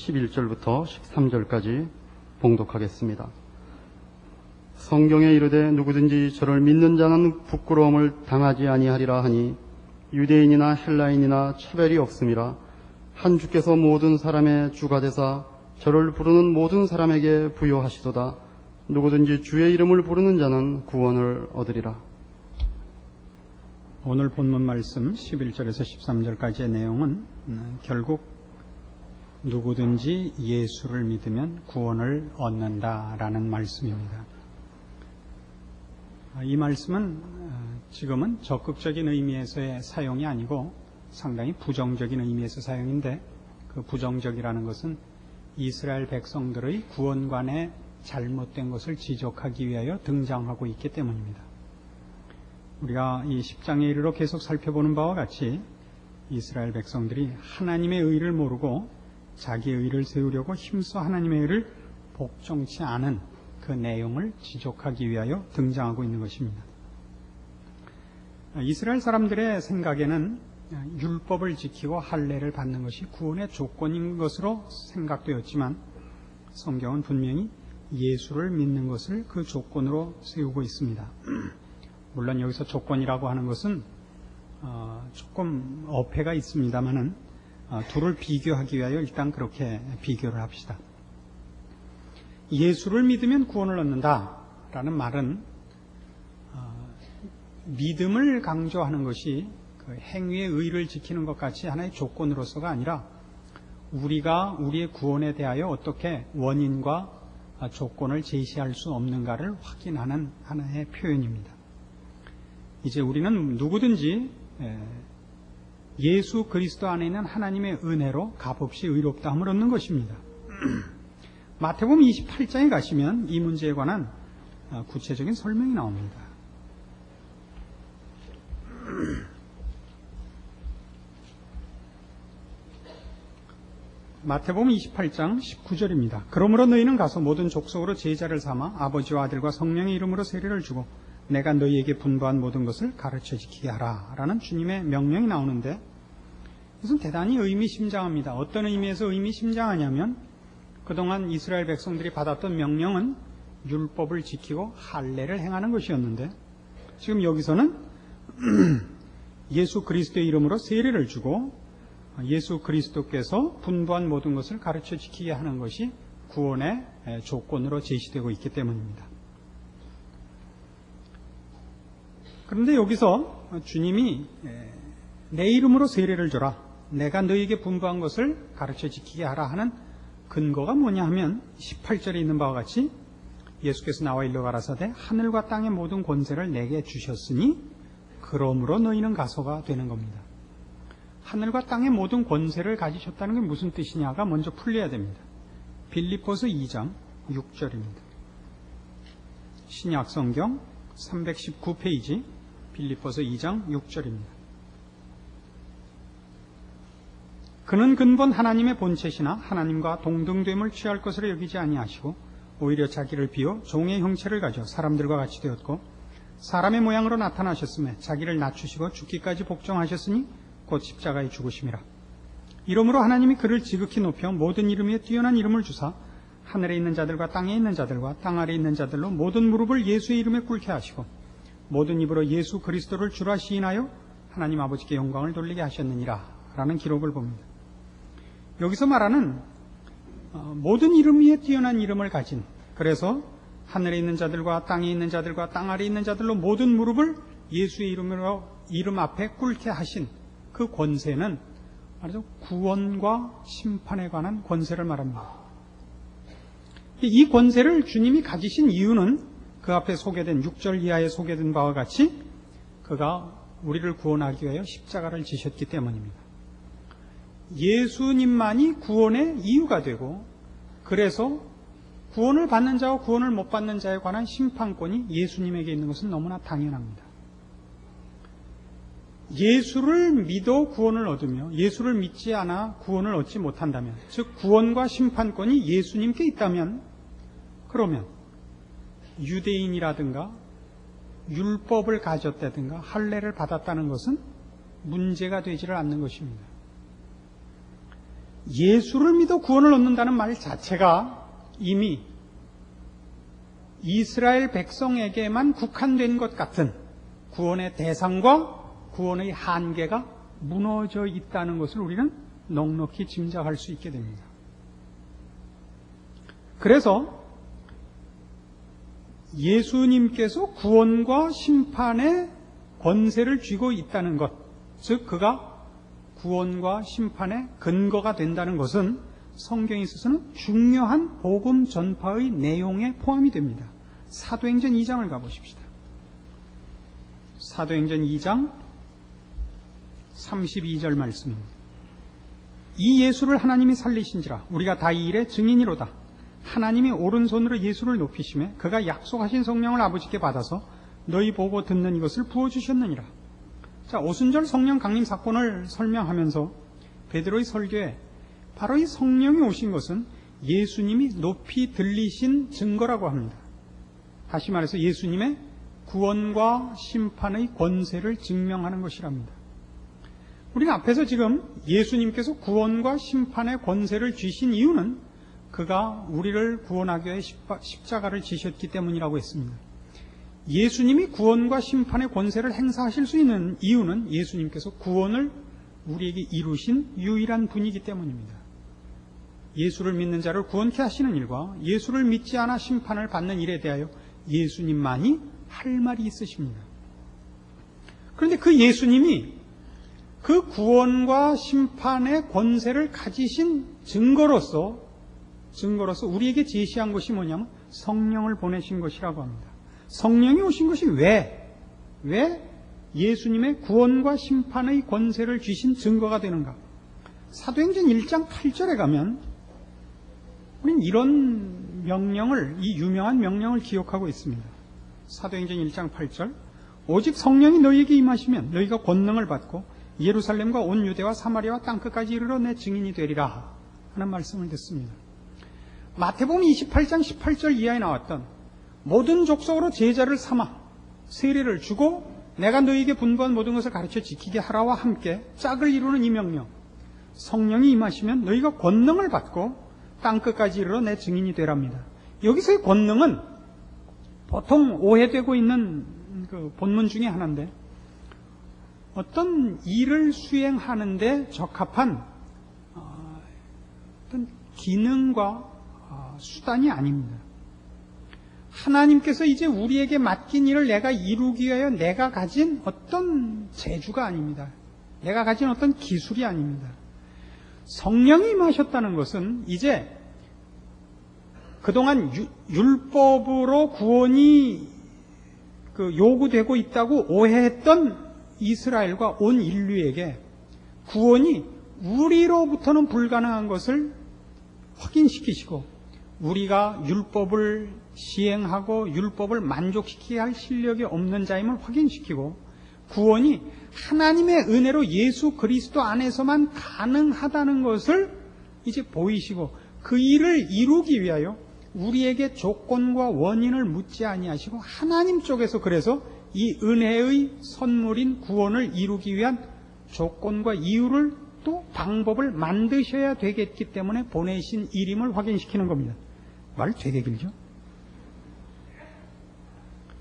11절부터 13절까지 봉독하겠습니다. 성경에 이르되 누구든지 저를 믿는 자는 부끄러움을 당하지 아니하리라 하니 유대인이나 헬라인이나 차별이 없음이라. 한 주께서 모든 사람의 주가 되사 저를 부르는 모든 사람에게 부여하시도다. 누구든지 주의 이름을 부르는 자는 구원을 얻으리라. 오늘 본문 말씀 11절에서 13절까지의 내용은 결국 누구든지 예수를 믿으면 구원을 얻는다라는 말씀입니다. 이 말씀은 지금은 적극적인 의미에서의 사용이 아니고 상당히 부정적인 의미에서 사용인데, 그 부정적이라는 것은 이스라엘 백성들의 구원관에 잘못된 것을 지적하기 위하여 등장하고 있기 때문입니다. 우리가 이 10장에 이르러 계속 살펴보는 바와 같이 이스라엘 백성들이 하나님의 의를 모르고 자기의 의를 세우려고 힘써 하나님의 의를 복종치 않은 그 내용을 지적하기 위하여 등장하고 있는 것입니다. 이스라엘 사람들의 생각에는 율법을 지키고 할례를 받는 것이 구원의 조건인 것으로 생각되었지만, 성경은 분명히 예수를 믿는 것을 그 조건으로 세우고 있습니다. 물론 여기서 조건이라고 하는 것은 조금 어폐가 있습니다만은 둘을 비교하기 위하여 일단 그렇게 비교를 합시다. 예수를 믿으면 구원을 얻는다라는 말은 믿음을 강조하는 것이 그 행위의 의를 지키는 것 같이 하나의 조건으로서가 아니라 우리가 우리의 구원에 대하여 어떻게 원인과 조건을 제시할 수 없는가를 확인하는 하나의 표현입니다. 이제 우리는 누구든지 예수 그리스도 안에 있는 하나님의 은혜로 값없이 의롭다함을 얻는 것입니다. 마태복음 28장에 가시면 이 문제에 관한 구체적인 설명이 나옵니다. 마태복음 28장 19절입니다. 그러므로 너희는 가서 모든 족속으로 제자를 삼아 아버지와 아들과 성령의 이름으로 세례를 주고 내가 너희에게 분부한 모든 것을 가르쳐 지키게 하라 라는 주님의 명령이 나오는데, 이것은 대단히 의미심장합니다. 어떤 의미에서 의미심장하냐면, 그동안 이스라엘 백성들이 받았던 명령은 율법을 지키고 할례를 행하는 것이었는데, 지금 여기서는 예수 그리스도의 이름으로 세례를 주고 예수 그리스도께서 분부한 모든 것을 가르쳐 지키게 하는 것이 구원의 조건으로 제시되고 있기 때문입니다. 그런데 여기서 주님이 내 이름으로 세례를 줘라, 내가 너희에게 분부한 것을 가르쳐 지키게 하라 하는 근거가 뭐냐 하면 18절에 있는 바와 같이 예수께서 나와 일러 가라사대 하늘과 땅의 모든 권세를 내게 주셨으니 그러므로 너희는 가서가 되는 겁니다. 하늘과 땅의 모든 권세를 가지셨다는 게 무슨 뜻이냐가 먼저 풀려야 됩니다. 빌립보서 2장 6절입니다. 신약성경 319페이지 빌립보서 2장 6절입니다. 그는 근본 하나님의 본체시나 하나님과 동등됨을 취할 것으로 여기지 아니하시고 오히려 자기를 비워 종의 형체를 가져 사람들과 같이 되었고 사람의 모양으로 나타나셨음에 자기를 낮추시고 죽기까지 복종하셨으니 곧 십자가에 죽으심이라. 이러므로 하나님이 그를 지극히 높여 모든 이름 위에 뛰어난 이름을 주사 하늘에 있는 자들과 땅에 있는 자들과 땅 아래에 있는 자들로 모든 무릎을 예수의 이름에 꿇게 하시고 모든 입으로 예수 그리스도를 주라 시인하여 하나님 아버지께 영광을 돌리게 하셨느니라 라는 기록을 봅니다. 여기서 말하는 모든 이름 위에 뛰어난 이름을 가진, 그래서 하늘에 있는 자들과 땅에 있는 자들과 땅 아래에 있는 자들로 모든 무릎을 예수의 이름으로 이름 앞에 꿇게 하신 그 권세는 말하자면 구원과 심판에 관한 권세를 말합니다. 이 권세를 주님이 가지신 이유는 그 앞에 소개된 6절 이하에 소개된 바와 같이 그가 우리를 구원하기 위하여 십자가를 지셨기 때문입니다. 예수님만이 구원의 이유가 되고, 그래서 구원을 받는 자와 구원을 못 받는 자에 관한 심판권이 예수님에게 있는 것은 너무나 당연합니다. 예수를 믿어 구원을 얻으며 예수를 믿지 않아 구원을 얻지 못한다면, 즉 구원과 심판권이 예수님께 있다면, 그러면 유대인이라든가 율법을 가졌다든가 할례를 받았다는 것은 문제가 되지를 않는 것입니다. 예수를 믿어 구원을 얻는다는 말 자체가 이미 이스라엘 백성에게만 국한된 것 같은 구원의 대상과 구원의 한계가 무너져 있다는 것을 우리는 넉넉히 짐작할 수 있게 됩니다. 그래서 예수님께서 구원과 심판의 권세를 쥐고 있다는 것, 즉 그가 구원과 심판의 근거가 된다는 것은 성경에 있어서는 중요한 복음 전파의 내용에 포함이 됩니다. 사도행전 2장을 가보십시다. 사도행전 2장 32절 말씀입니다. 이 예수를 하나님이 살리신지라 우리가 다 이 일의 증인이로다. 하나님이 오른손으로 예수를 높이시매 그가 약속하신 성령을 아버지께 받아서 너희 보고 듣는 이것을 부어주셨느니라. 자, 오순절 성령 강림 사건을 설명하면서 베드로의 설교에 바로 이 성령이 오신 것은 예수님이 높이 들리신 증거라고 합니다. 다시 말해서 예수님의 구원과 심판의 권세를 증명하는 것이랍니다. 우리가 앞에서 지금 예수님께서 구원과 심판의 권세를 쥐신 이유는 그가 우리를 구원하기 위해 십자가를 지셨기 때문이라고 했습니다. 예수님이 구원과 심판의 권세를 행사하실 수 있는 이유는 예수님께서 구원을 우리에게 이루신 유일한 분이기 때문입니다. 예수를 믿는 자를 구원케 하시는 일과 예수를 믿지 않아 심판을 받는 일에 대하여 예수님만이 할 말이 있으십니다. 그런데 그 예수님이 그 구원과 심판의 권세를 가지신 증거로서 우리에게 제시한 것이 뭐냐면 성령을 보내신 것이라고 합니다. 성령이 오신 것이 왜 예수님의 구원과 심판의 권세를 쥐신 증거가 되는가? 사도행전 1장 8절에 가면 우리는 이런 명령을, 이 유명한 명령을 기억하고 있습니다. 사도행전 1장 8절, 오직 성령이 너희에게 임하시면 너희가 권능을 받고 예루살렘과 온 유대와 사마리아와 땅끝까지 이르러 내 증인이 되리라 하는 말씀을 듣습니다. 마태복음 28장 18절 이하에 나왔던 모든 족속으로 제자를 삼아 세례를 주고 내가 너희에게 분부한 모든 것을 가르쳐 지키게 하라와 함께 짝을 이루는 이 명령, 성령이 임하시면 너희가 권능을 받고 땅끝까지 이르러 내 증인이 되랍니다. 여기서의 권능은 보통 오해되고 있는 그 본문 중에 하나인데 어떤 일을 수행하는데 적합한 어떤 기능과 수단이 아닙니다. 하나님께서 이제 우리에게 맡긴 일을 내가 이루기 위하여 내가 가진 어떤 재주가 아닙니다. 내가 가진 어떤 기술이 아닙니다. 성령이 임하셨다는 것은 이제 그동안 율법으로 구원이 요구되고 있다고 오해했던 이스라엘과 온 인류에게 구원이 우리로부터는 불가능한 것을 확인시키시고 우리가 율법을 시행하고 율법을 만족시키게 할 실력이 없는 자임을 확인시키고 구원이 하나님의 은혜로 예수 그리스도 안에서만 가능하다는 것을 이제 보이시고 그 일을 이루기 위하여 우리에게 조건과 원인을 묻지 아니하시고 하나님 쪽에서 그래서 이 은혜의 선물인 구원을 이루기 위한 조건과 이유를 또 방법을 만드셔야 되겠기 때문에 보내신 일임을 확인시키는 겁니다. 말 되게 길죠?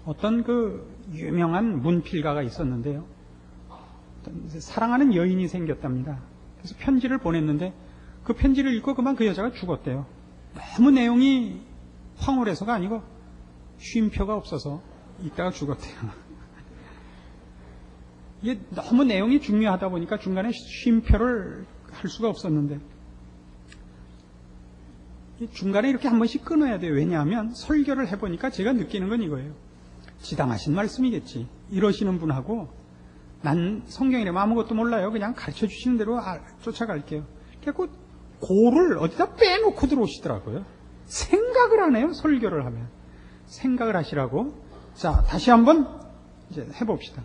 어떤 그 유명한 문필가가 있었는데요. 사랑하는 여인이 생겼답니다. 그래서 편지를 보냈는데 그 편지를 읽고 그만 그 여자가 죽었대요. 너무 내용이 황홀해서가 아니고 쉼표가 없어서 읽다가 죽었대요. 이게 너무 내용이 중요하다 보니까 중간에 쉼표를 할 수가 없었는데 중간에 이렇게 한 번씩 끊어야 돼요. 왜냐하면 설교를 해보니까 제가 느끼는 건 이거예요. 지당하신 말씀이겠지. 이러시는 분하고 난 성경이라면 아무것도 몰라요. 그냥 가르쳐 주시는 대로 쫓아갈게요. 그래서 고를 어디다 빼놓고 들어오시더라고요. 생각을 안 해요. 설교를 하면. 생각을 하시라고. 자, 다시 한번 이제 해봅시다.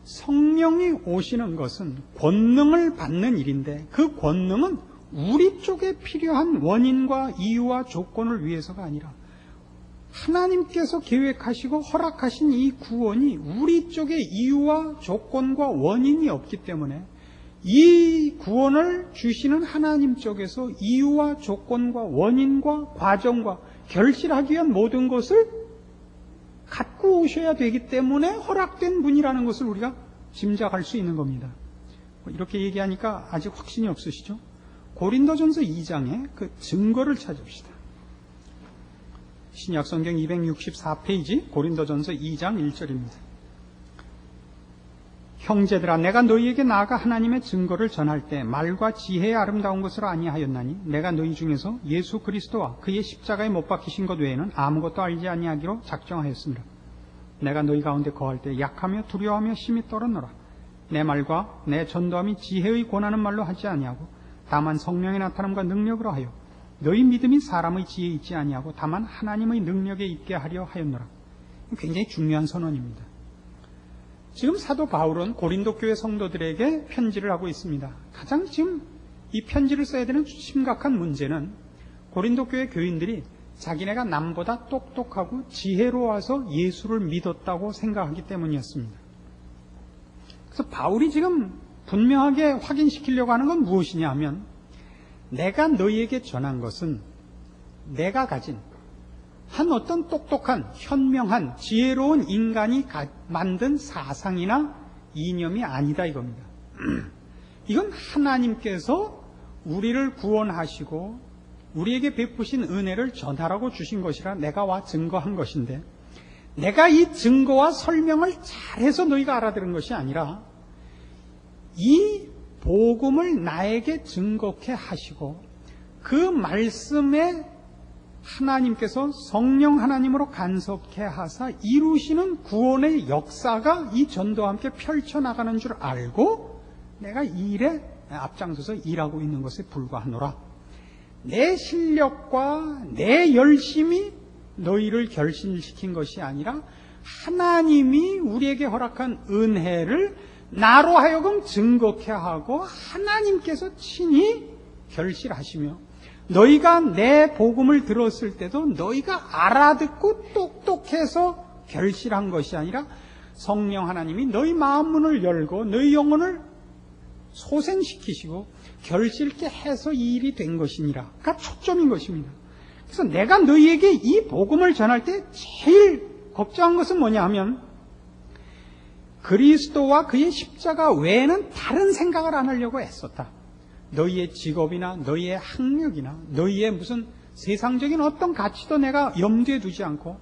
성령이 오시는 것은 권능을 받는 일인데 그 권능은 우리 쪽에 필요한 원인과 이유와 조건을 위해서가 아니라 하나님께서 계획하시고 허락하신 이 구원이 우리 쪽에 이유와 조건과 원인이 없기 때문에 이 구원을 주시는 하나님 쪽에서 이유와 조건과 원인과 과정과 결실하기 위한 모든 것을 갖고 오셔야 되기 때문에 허락된 분이라는 것을 우리가 짐작할 수 있는 겁니다. 이렇게 얘기하니까 아직 확신이 없으시죠? 고린도전서 2장에 그 증거를 찾읍시다. 신약성경 264페이지 고린도전서 2장 1절입니다. 형제들아, 내가 너희에게 나아가 하나님의 증거를 전할 때 말과 지혜의 아름다운 것을 아니하였나니 내가 너희 중에서 예수 그리스도와 그의 십자가에 못 박히신 것 외에는 아무것도 알지 아니하기로 작정하였습니다. 내가 너희 가운데 거할 때 약하며 두려워하며 심히 떨었노라. 내 말과 내 전도함이 지혜의 권하는 말로 하지 아니하고 다만 성령의 나타남과 능력으로 하여 너희 믿음이 사람의 지혜에 있지 아니하고 다만 하나님의 능력에 있게 하려 하였노라. 굉장히 중요한 선언입니다. 지금 사도 바울은 고린도 교회 성도들에게 편지를 하고 있습니다. 가장 지금 이 편지를 써야 되는 심각한 문제는 고린도 교회 교인들이 자기네가 남보다 똑똑하고 지혜로워서 예수를 믿었다고 생각하기 때문이었습니다. 그래서 바울이 지금 분명하게 확인시키려고 하는 건 무엇이냐 하면, 내가 너희에게 전한 것은 내가 가진 한 어떤 똑똑한, 현명한, 지혜로운 인간이 만든 사상이나 이념이 아니다 이겁니다. 이건 하나님께서 우리를 구원하시고 우리에게 베푸신 은혜를 전하라고 주신 것이라 내가 와 증거한 것인데, 내가 이 증거와 설명을 잘해서 너희가 알아들은 것이 아니라 이 복음을 나에게 증거케 하시고 그 말씀에 하나님께서 성령 하나님으로 간섭케 하사 이루시는 구원의 역사가 이 전도와 함께 펼쳐나가는 줄 알고 내가 이 일에 앞장서서 일하고 있는 것에 불과하노라. 내 실력과 내 열심이 너희를 결신시킨 것이 아니라 하나님이 우리에게 허락한 은혜를 나로 하여금 증거케 하고 하나님께서 친히 결실하시며, 너희가 내 복음을 들었을 때도 너희가 알아듣고 똑똑해서 결실한 것이 아니라 성령 하나님이 너희 마음 문을 열고 너희 영혼을 소생시키시고 결실케 해서 이 일이 된 것이니라가 초점인 것입니다. 그래서 내가 너희에게 이 복음을 전할 때 제일 걱정한 것은 뭐냐 하면, 그리스도와 그의 십자가 외에는 다른 생각을 안 하려고 애썼다. 너희의 직업이나 너희의 학력이나 너희의 무슨 세상적인 어떤 가치도 내가 염두에 두지 않고,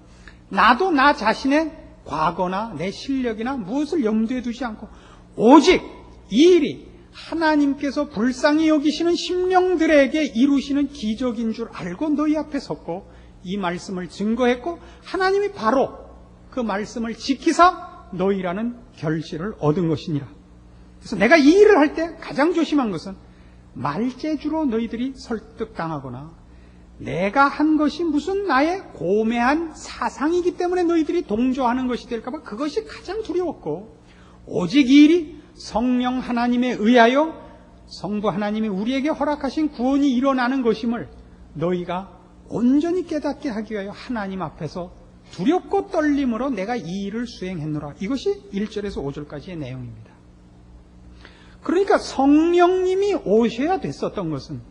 나도 나 자신의 과거나 내 실력이나 무엇을 염두에 두지 않고 오직 이 일이 하나님께서 불쌍히 여기시는 심령들에게 이루시는 기적인 줄 알고 너희 앞에 섰고 이 말씀을 증거했고, 하나님이 바로 그 말씀을 지키사 너희라는 결실을 얻은 것이니라. 그래서 내가 이 일을 할 때 가장 조심한 것은 말재주로 너희들이 설득당하거나 내가 한 것이 무슨 나의 고매한 사상이기 때문에 너희들이 동조하는 것이 될까봐 그것이 가장 두려웠고, 오직 이 일이 성령 하나님에 의하여 성부 하나님이 우리에게 허락하신 구원이 일어나는 것임을 너희가 온전히 깨닫게 하기 위하여 하나님 앞에서 두렵고 떨림으로 내가 이 일을 수행했노라. 이것이 1절에서 5절까지의 내용입니다. 그러니까 성령님이 오셔야 됐었던 것은,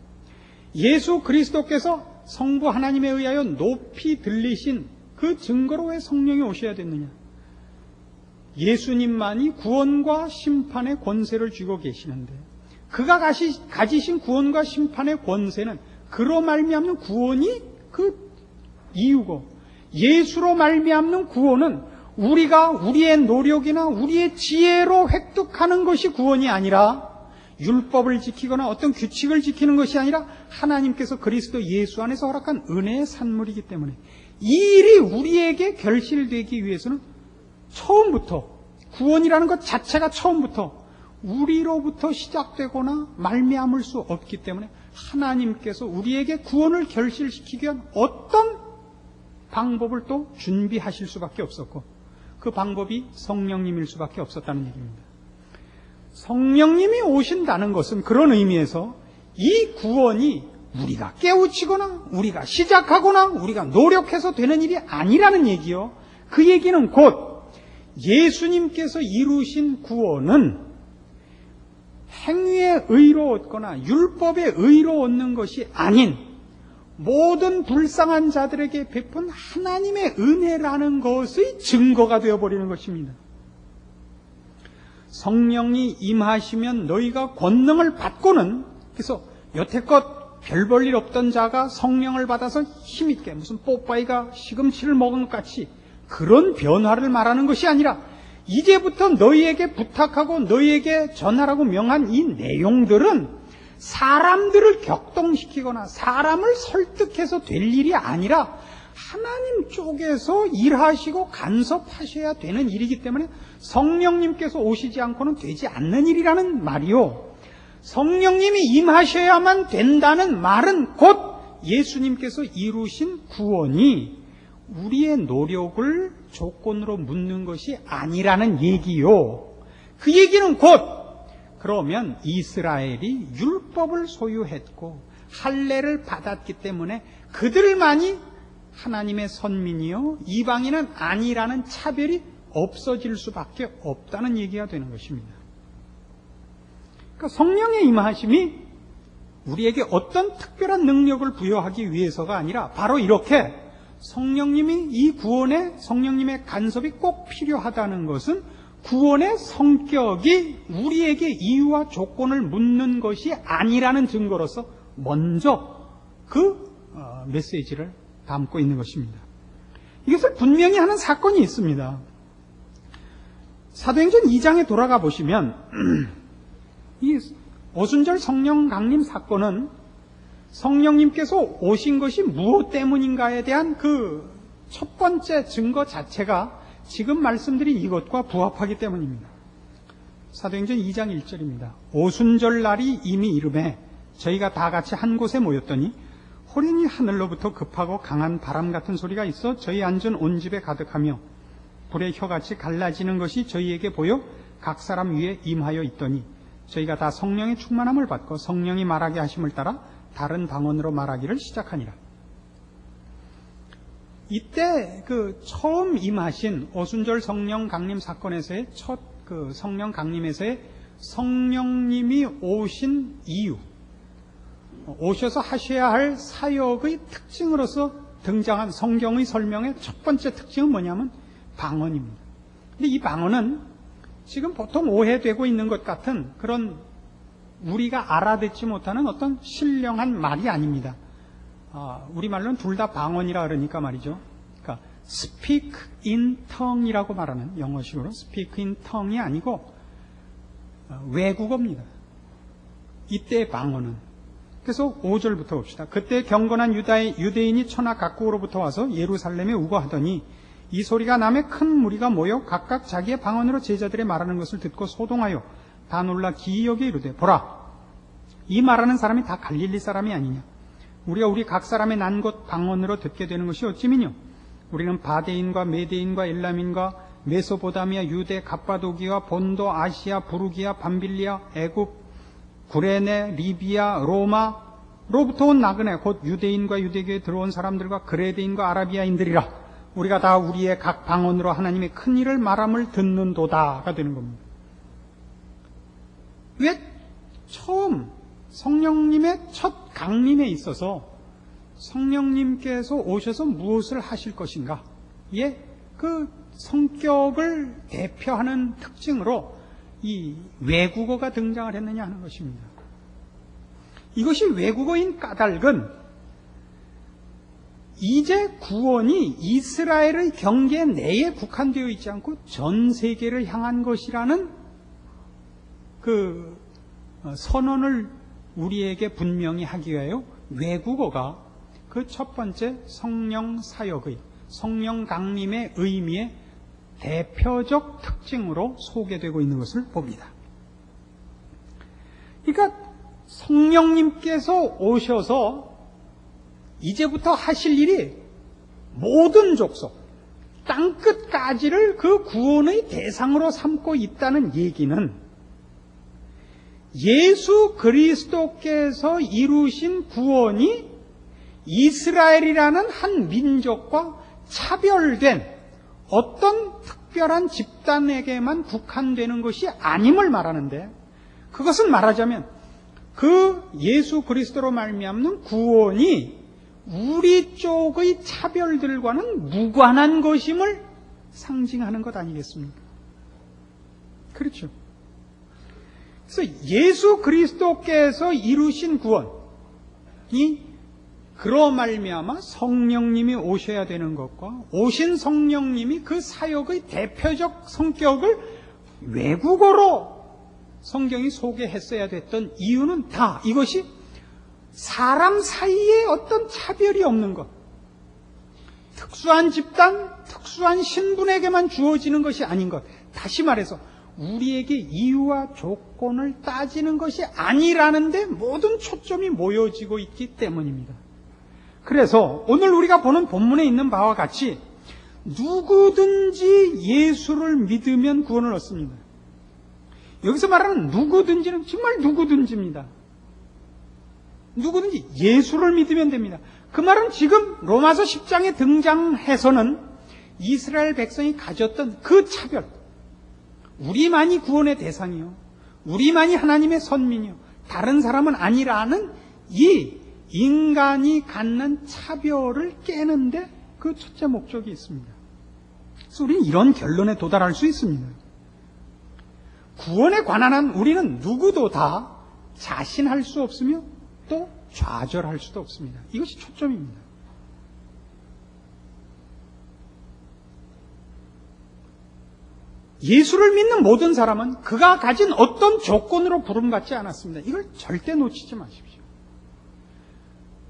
예수 그리스도께서 성부 하나님에 의하여 높이 들리신 그 증거로 왜 성령이 오셔야 됐느냐? 예수님만이 구원과 심판의 권세를 쥐고 계시는데, 그가 가지신 구원과 심판의 권세는 그로 말미암는 구원이 그 이유고, 예수로 말미암는 구원은 우리가 우리의 노력이나 우리의 지혜로 획득하는 것이 구원이 아니라, 율법을 지키거나 어떤 규칙을 지키는 것이 아니라 하나님께서 그리스도 예수 안에서 허락한 은혜의 산물이기 때문에 이 일이 우리에게 결실되기 위해서는 처음부터, 구원이라는 것 자체가 처음부터 우리로부터 시작되거나 말미암을 수 없기 때문에 하나님께서 우리에게 구원을 결실시키기 위한 어떤 방법을 또 준비하실 수밖에 없었고, 그 방법이 성령님일 수밖에 없었다는 얘기입니다. 성령님이 오신다는 것은 그런 의미에서 이 구원이 우리가 깨우치거나 우리가 시작하거나 우리가 노력해서 되는 일이 아니라는 얘기요. 그 얘기는 곧 예수님께서 이루신 구원은 행위의 의로 얻거나 율법의 의로 얻는 것이 아닌 모든 불쌍한 자들에게 베푼 하나님의 은혜라는 것의 증거가 되어버리는 것입니다. 성령이 임하시면 너희가 권능을 받고는, 그래서 여태껏 별 볼 일 없던 자가 성령을 받아서 힘있게 무슨 뽀빠이가 시금치를 먹은 것 같이 그런 변화를 말하는 것이 아니라 이제부터 너희에게 부탁하고 너희에게 전하라고 명한 이 내용들은 사람들을 격동시키거나 사람을 설득해서 될 일이 아니라 하나님 쪽에서 일하시고 간섭하셔야 되는 일이기 때문에 성령님께서 오시지 않고는 되지 않는 일이라는 말이요. 성령님이 임하셔야만 된다는 말은 곧 예수님께서 이루신 구원이 우리의 노력을 조건으로 묻는 것이 아니라는 얘기요. 그 얘기는 곧 그러면 이스라엘이 율법을 소유했고 할례를 받았기 때문에 그들만이 하나님의 선민이요 이방인은 아니라는 차별이 없어질 수밖에 없다는 얘기가 되는 것입니다. 그러니까 성령의 임하심이 우리에게 어떤 특별한 능력을 부여하기 위해서가 아니라 바로 이렇게 성령님이 이 구원에 성령님의 간섭이 꼭 필요하다는 것은 구원의 성격이 우리에게 이유와 조건을 묻는 것이 아니라는 증거로서 먼저 그 메시지를 담고 있는 것입니다. 이것을 분명히 하는 사건이 있습니다. 사도행전 2장에 돌아가 보시면 이 오순절 성령 강림 사건은 성령님께서 오신 것이 무엇 때문인가에 대한 그 첫 번째 증거 자체가 지금 말씀드린 이것과 부합하기 때문입니다. 사도행전 2장 1절입니다. 오순절 날이 이미 이르매 저희가 다 같이 한 곳에 모였더니 호련히 하늘로부터 급하고 강한 바람 같은 소리가 있어 저희 앉은 온 집에 가득하며 불의 혀같이 갈라지는 것이 저희에게 보여 각 사람 위에 임하여 있더니 저희가 다 성령의 충만함을 받고 성령이 말하게 하심을 따라 다른 방언으로 말하기를 시작하니라. 이때 그 처음 임하신 오순절 성령 강림 사건에서의 첫 그 성령 강림에서의 성령님이 오신 이유, 오셔서 하셔야 할 사역의 특징으로서 등장한 성경의 설명의 첫 번째 특징은 뭐냐면 방언입니다. 근데 이 방언은 지금 보통 오해되고 있는 것 같은 그런 우리가 알아듣지 못하는 어떤 신령한 말이 아닙니다. 우리말로는 둘 다 방언이라 그러니까 말이죠. 그러니까 speak in tongue이라고 말하는 영어식으로 speak in tongue이 아니고 외국어입니다. 이때의 방언은. 그래서 5절부터 봅시다. 그때 경건한 유대인이 천하 각국으로부터 와서 예루살렘에 우거하더니 이 소리가 남에 큰 무리가 모여 각각 자기의 방언으로 제자들의 말하는 것을 듣고 소동하여 다 놀라 기이 여겨 이르되 보라, 이 말하는 사람이 다 갈릴리 사람이 아니냐. 우리가 우리 각 사람의 난 곳 방언으로 듣게 되는 것이 어찌미뇨. 우리는 바데인과 메데인과 엘람인과 메소포다미아, 유대, 갑바도기와 본도, 아시아, 부르기아, 밤빌리아, 애굽, 구레네, 리비아, 로마로부터 온 나그네 곧 유대인과 유대교에 들어온 사람들과 그레데인과 아라비아인들이라. 우리가 다 우리의 각 방언으로 하나님의 큰 일을 말함을 듣는도다가 되는 겁니다. 왜 처음 성령님의 첫 강림에 있어서 성령님께서 오셔서 무엇을 하실 것인가? 예, 그 성격을 대표하는 특징으로 이 외국어가 등장을 했느냐 하는 것입니다. 이것이 외국어인 까닭은 이제 구원이 이스라엘의 경계 내에 국한되어 있지 않고 전 세계를 향한 것이라는 그 선언을 우리에게 분명히 하기 위하여 외국어가 그 첫 번째 성령 사역의 성령 강림의 의미의 대표적 특징으로 소개되고 있는 것을 봅니다. 그러니까 성령님께서 오셔서 이제부터 하실 일이 모든 족속, 땅끝까지를 그 구원의 대상으로 삼고 있다는 얘기는 예수 그리스도께서 이루신 구원이 이스라엘이라는 한 민족과 차별된 어떤 특별한 집단에게만 국한되는 것이 아님을 말하는데, 그것은 말하자면 그 예수 그리스도로 말미암는 구원이 우리 쪽의 차별들과는 무관한 것임을 상징하는 것 아니겠습니까? 그렇죠. 그래서 예수 그리스도께서 이루신 구원이 그로 말미암아 성령님이 오셔야 되는 것과 오신 성령님이 그 사역의 대표적 성격을 외국어로 성경이 소개했어야 됐던 이유는 다 이것이 사람 사이에 어떤 차별이 없는 것, 특수한 집단, 특수한 신분에게만 주어지는 것이 아닌 것, 다시 말해서 우리에게 이유와 조건을 따지는 것이 아니라는 데 모든 초점이 모여지고 있기 때문입니다. 그래서 오늘 우리가 보는 본문에 있는 바와 같이 누구든지 예수를 믿으면 구원을 얻습니다. 여기서 말하는 누구든지는 정말 누구든지입니다. 누구든지 예수를 믿으면 됩니다. 그 말은 지금 로마서 10장에 등장해서는 이스라엘 백성이 가졌던 그 차별, 우리만이 구원의 대상이요, 우리만이 하나님의 선민이요, 다른 사람은 아니라는 이 인간이 갖는 차별을 깨는데 그 첫째 목적이 있습니다. 그래서 우리는 이런 결론에 도달할 수 있습니다. 구원에 관한 한 우리는 누구도 다 자신할 수 없으며 또 좌절할 수도 없습니다. 이것이 초점입니다. 예수를 믿는 모든 사람은 그가 가진 어떤 조건으로 부름받지 않았습니다. 이걸 절대 놓치지 마십시오.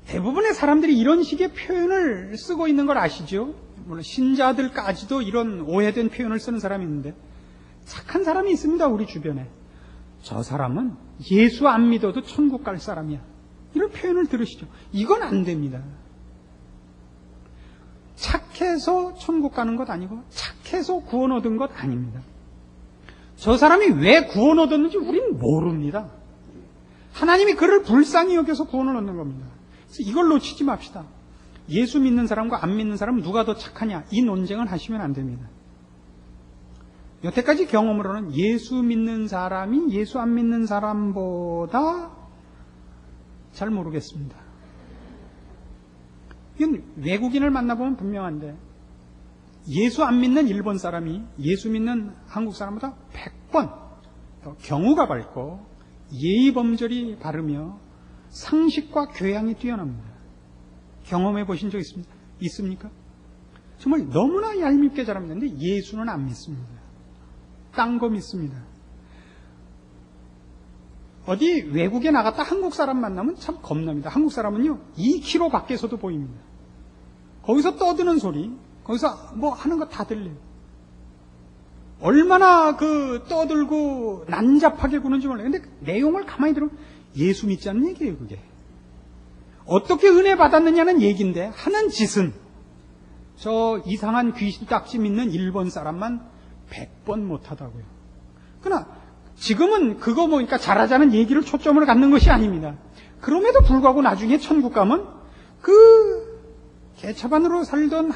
대부분의 사람들이 이런 식의 표현을 쓰고 있는 걸 아시죠? 물론 신자들까지도 이런 오해된 표현을 쓰는 사람이 있는데, 착한 사람이 있습니다, 우리 주변에. 저 사람은 예수 안 믿어도 천국 갈 사람이야, 이런 표현을 들으시죠? 이건 안 됩니다. 착해서 천국 가는 것 아니고 착해서 구원 얻은 것 아닙니다. 저 사람이 왜 구원 얻었는지 우리는 모릅니다. 하나님이 그를 불쌍히 여겨서 구원을 얻는 겁니다. 그래서 이걸 놓치지 맙시다. 예수 믿는 사람과 안 믿는 사람 누가 더 착하냐, 이 논쟁은 하시면 안 됩니다. 여태까지 경험으로는 예수 믿는 사람이 예수 안 믿는 사람보다 잘 모르겠습니다. 이건 외국인을 만나보면 분명한데, 예수 안 믿는 일본 사람이 예수 믿는 한국 사람보다 100번 더 경우가 밝고 예의범절이 바르며 상식과 교양이 뛰어납니다. 경험해 보신 적 있습니까? 정말 너무나 얄밉게 자랍니다. 근데 예수는 안 믿습니다. 딴 거 믿습니다. 어디 외국에 나갔다 한국 사람 만나면 참 겁납니다. 한국 사람은요, 2km 밖에서도 보입니다. 거기서 떠드는 소리, 거기서 뭐 하는 거 다 들려요. 얼마나 떠들고 난잡하게 구는지 몰라요. 근데 내용을 가만히 들으면 예수 믿지 않는 얘기예요, 그게. 어떻게 은혜 받았느냐는 얘기인데, 하는 짓은 저 이상한 귀신 딱지 믿는 일본 사람만 100번 못하다고요. 그러나 지금은 그거 보니까 잘하자는 얘기를 초점을 갖는 것이 아닙니다. 그럼에도 불구하고 나중에 천국 가면 그 개차반으로 살던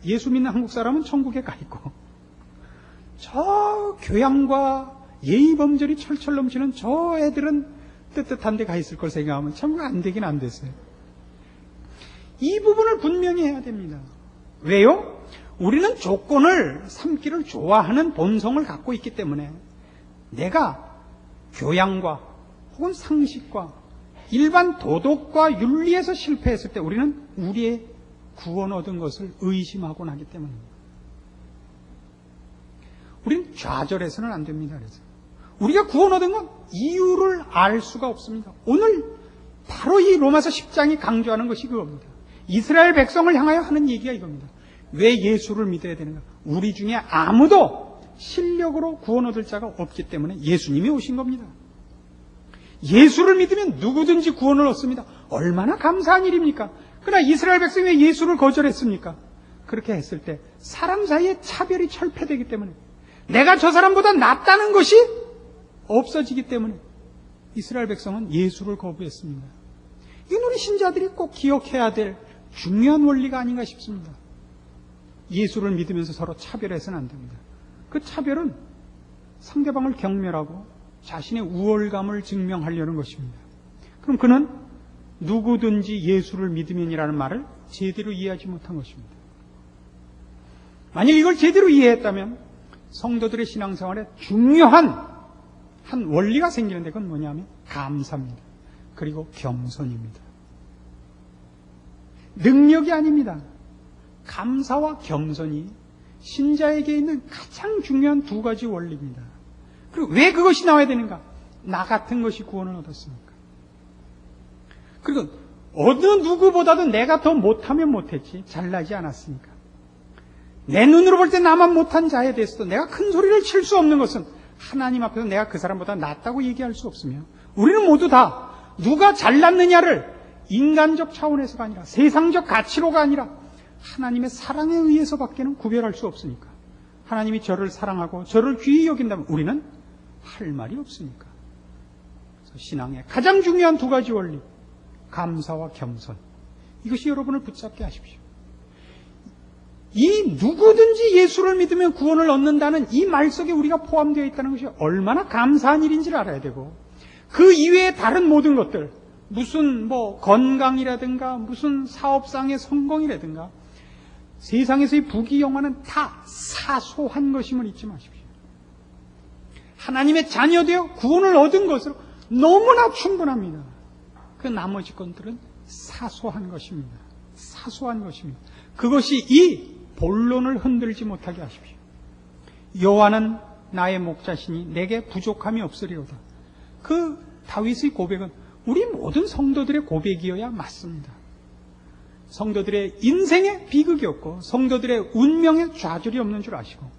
예수 믿는 한국 사람은 천국에 가 있고, 저 교양과 예의범절이 철철 넘치는 저 애들은 뜨뜻한 데 가 있을 걸 생각하면 참 안 되긴 안 됐어요. 이 부분을 분명히 해야 됩니다. 왜요? 우리는 조건을 삼기를 좋아하는 본성을 갖고 있기 때문에 내가 교양과 혹은 상식과 일반 도덕과 윤리에서 실패했을 때 우리는 우리의 구원 얻은 것을 의심하곤 하기 때문입니다. 우리는 좌절해서는 안 됩니다. 그래서 우리가 구원 얻은 건 이유를 알 수가 없습니다. 오늘 바로 이 로마서 10장이 강조하는 것이 그겁니다. 이스라엘 백성을 향하여 하는 얘기가 이겁니다. 왜 예수를 믿어야 되는가? 우리 중에 아무도 실력으로 구원 얻을 자가 없기 때문에 예수님이 오신 겁니다. 예수를 믿으면 누구든지 구원을 얻습니다. 얼마나 감사한 일입니까? 그러나 이스라엘 백성이 왜 예수를 거절했습니까? 그렇게 했을 때 사람 사이에 차별이 철폐되기 때문에, 내가 저 사람보다 낫다는 것이 없어지기 때문에 이스라엘 백성은 예수를 거부했습니다. 이건 우리 신자들이 꼭 기억해야 될 중요한 원리가 아닌가 싶습니다. 예수를 믿으면서 서로 차별해서는 안 됩니다. 그 차별은 상대방을 경멸하고 자신의 우월감을 증명하려는 것입니다. 그럼 그는 누구든지 예수를 믿으면이라는 말을 제대로 이해하지 못한 것입니다. 만약 이걸 제대로 이해했다면 성도들의 신앙생활에 중요한 한 원리가 생기는데 그건 뭐냐면 감사입니다. 그리고 겸손입니다. 능력이 아닙니다. 감사와 겸손이 신자에게 있는 가장 중요한 두 가지 원리입니다. 그리고 왜 그것이 나와야 되는가? 나 같은 것이 구원을 얻었습니까? 그리고 어느 누구보다도 내가 더 못하면 못했지 잘나지 않았으니까. 내 눈으로 볼 때 나만 못한 자에 대해서도 내가 큰 소리를 칠 수 없는 것은 하나님 앞에서 내가 그 사람보다 낫다고 얘기할 수 없으며 우리는 모두 다 누가 잘났느냐를 인간적 차원에서가 아니라 세상적 가치로가 아니라 하나님의 사랑에 의해서밖에는 구별할 수 없으니까. 하나님이 저를 사랑하고 저를 귀히 여긴다면 우리는 할 말이 없으니까. 그래서 신앙의 가장 중요한 두 가지 원리, 감사와 겸손, 이것이 여러분을 붙잡게 하십시오. 이 누구든지 예수를 믿으면 구원을 얻는다는 이 말 속에 우리가 포함되어 있다는 것이 얼마나 감사한 일인지를 알아야 되고, 그 이외의 다른 모든 것들, 무슨 건강이라든가 무슨 사업상의 성공이라든가 세상에서의 부귀영화는 다 사소한 것임을 잊지 마십시오. 하나님의 자녀되어 구원을 얻은 것으로 너무나 충분합니다. 그 나머지 것들은 사소한 것입니다. 사소한 것입니다. 그것이 이 본론을 흔들지 못하게 하십시오. 여호와는 나의 목자시니 내게 부족함이 없으리로다. 그 다윗의 고백은 우리 모든 성도들의 고백이어야 맞습니다. 성도들의 인생에 비극이 없고 성도들의 운명에 좌절이 없는 줄 아시고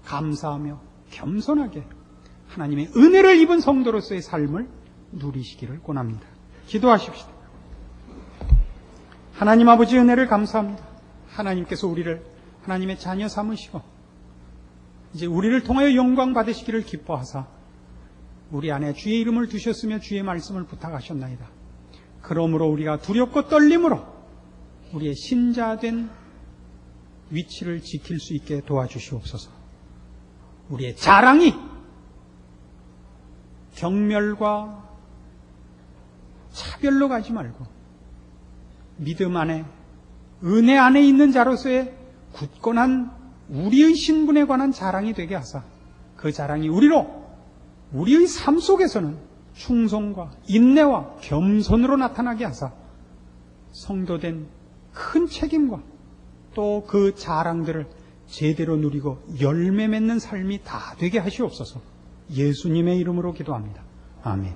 감사하며 겸손하게 하나님의 은혜를 입은 성도로서의 삶을 누리시기를 권합니다. 기도하십시다. 하나님 아버지 은혜를 감사합니다. 하나님께서 우리를 하나님의 자녀 삼으시고 이제 우리를 통하여 영광 받으시기를 기뻐하사 우리 안에 주의 이름을 두셨으며 주의 말씀을 부탁하셨나이다. 그러므로 우리가 두렵고 떨림으로 우리의 신자된 위치를 지킬 수 있게 도와주시옵소서. 우리의 자랑이 경멸과 차별로 가지 말고 믿음 안에 은혜 안에 있는 자로서의 굳건한 우리의 신분에 관한 자랑이 되게 하사 그 자랑이 우리의 삶 속에서는 충성과 인내와 겸손으로 나타나게 하사 성도된 큰 책임과 또 그 자랑들을 제대로 누리고 열매 맺는 삶이 다 되게 하시옵소서. 예수님의 이름으로 기도합니다. 아멘.